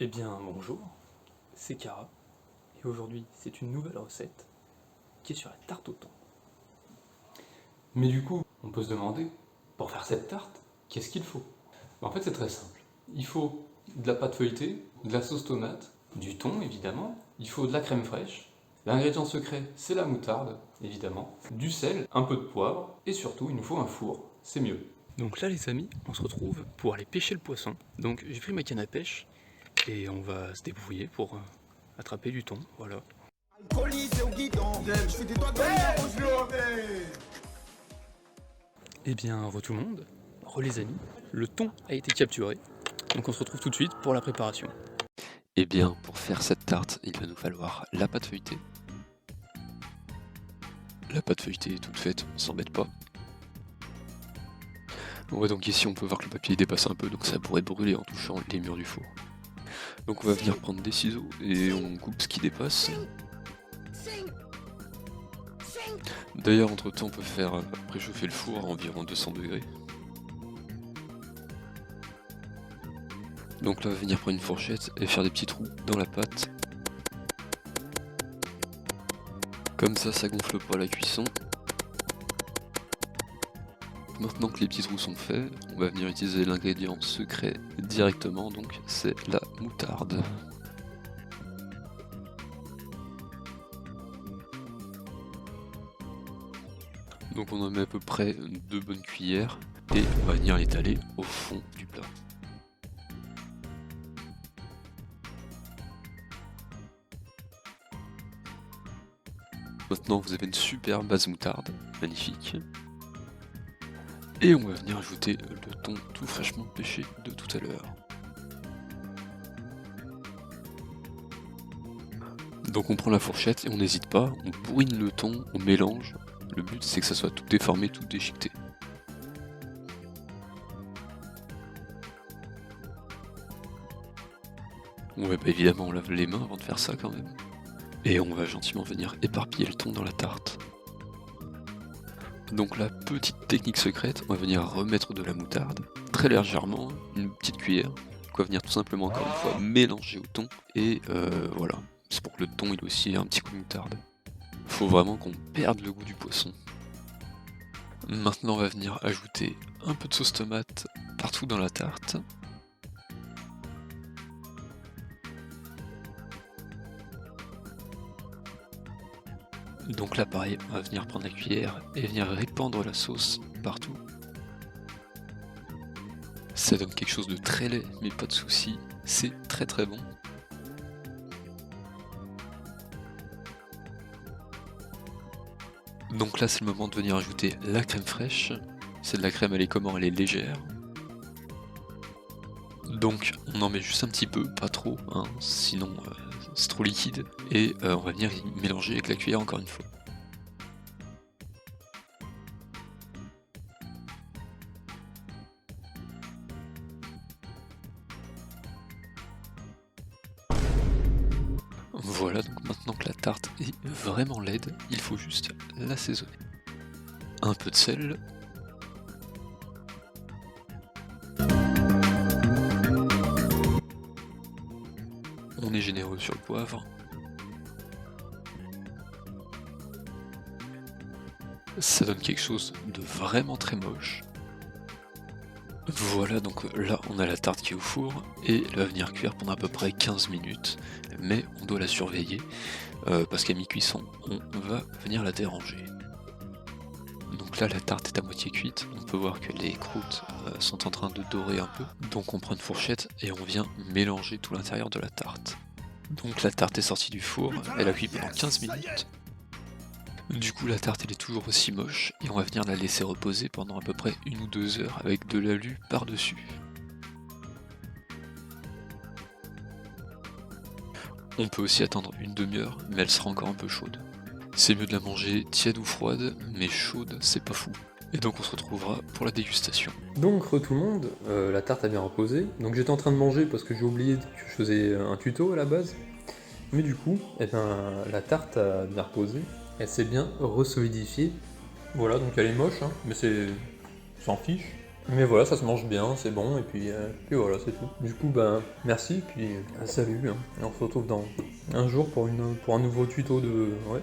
Eh bien bonjour, c'est Cara, et aujourd'hui c'est une nouvelle recette qui est sur la tarte au thon. Mais du coup, on peut se demander, pour faire cette tarte, qu'est-ce qu'il faut? En fait c'est très simple, il faut de la pâte feuilletée, de la sauce tomate, du thon évidemment, il faut de la crème fraîche, l'ingrédient secret c'est la moutarde évidemment, du sel, un peu de poivre, et surtout il nous faut un four, c'est mieux. Donc là les amis, on se retrouve pour aller pêcher le poisson. Donc j'ai pris ma canne à pêche, et on va se débrouiller pour attraper du thon, voilà. Eh bien, re tout le monde, re les amis, le thon a été capturé, donc on se retrouve tout de suite pour la préparation. Eh bien, pour faire cette tarte, il va nous falloir la pâte feuilletée. La pâte feuilletée est toute faite, on s'embête pas. Ouais, donc ici on peut voir que le papier dépasse un peu, donc ça pourrait brûler en touchant les murs du four. Donc on va venir prendre des ciseaux et on coupe ce qui dépasse. D'ailleurs, entre temps, on peut faire préchauffer le four à environ 200 degrés. Donc là, on va venir prendre une fourchette et faire des petits trous dans la pâte. Comme ça gonfle pas la cuisson. Maintenant que les petits trous sont faits, on va venir utiliser l'ingrédient secret directement, donc c'est la moutarde. Donc on en met à peu près 2 bonnes cuillères et on va venir l'étaler au fond du plat. Maintenant vous avez une super base moutarde, magnifique. Et on va venir ajouter le thon tout fraîchement pêché de tout à l'heure. Donc on prend la fourchette et on n'hésite pas, on bourrine le thon, on mélange. Le but c'est que ça soit tout déformé, tout déchiqueté. On va évidemment on lave les mains avant de faire ça quand même. Et on va gentiment venir éparpiller le thon dans la tarte. Donc la petite technique secrète, on va venir remettre de la moutarde, très légèrement, une petite cuillère, on va venir tout simplement encore une fois mélanger au thon, et voilà, c'est pour que le thon il ait aussi un petit coup de moutarde. Faut vraiment qu'on perde le goût du poisson. Maintenant on va venir ajouter un peu de sauce tomate partout dans la tarte. Donc là pareil, on va venir prendre la cuillère et venir répandre la sauce partout. Ça donne quelque chose de très laid, mais pas de souci, c'est très très bon. Donc là c'est le moment de venir ajouter la crème fraîche. C'est de la crème, elle est comment? Elle est légère. Donc on en met juste un petit peu, pas trop, hein, sinon c'est trop liquide. Et on va venir y mélanger avec la cuillère encore une fois. Voilà, donc maintenant que la tarte est vraiment laide, il faut juste l'assaisonner. Un peu de sel. On est généreux sur le poivre. Ça donne quelque chose de vraiment très moche. Voilà, donc là on a la tarte qui est au four et elle va venir cuire pendant à peu près 15 minutes, mais on doit la surveiller parce qu'à mi-cuisson on va venir la déranger. Donc là la tarte est à moitié cuite, on peut voir que les croûtes sont en train de dorer un peu, donc on prend une fourchette et on vient mélanger tout l'intérieur de la tarte. Donc la tarte est sortie du four, elle a cuit pendant 15 minutes. Du coup la tarte elle est toujours aussi moche et on va venir la laisser reposer pendant à peu près 1 ou 2 heures avec de l'alu par-dessus. On peut aussi attendre une demi-heure mais elle sera encore un peu chaude. C'est mieux de la manger tiède ou froide, mais chaude c'est pas fou. Et donc on se retrouvera pour la dégustation. Donc re tout le monde, la tarte a bien reposé, donc j'étais en train de manger parce que j'ai oublié que je faisais un tuto à la base. Mais du coup, eh ben, la tarte a bien reposé, elle s'est bien resolidifiée. Voilà, donc elle est moche, hein, mais c'est... s'en fiche. Mais voilà, ça se mange bien, c'est bon, et puis voilà, c'est tout. Du coup, ben, merci, puis salut, hein. Et on se retrouve dans un jour pour un nouveau tuto de... Ouais,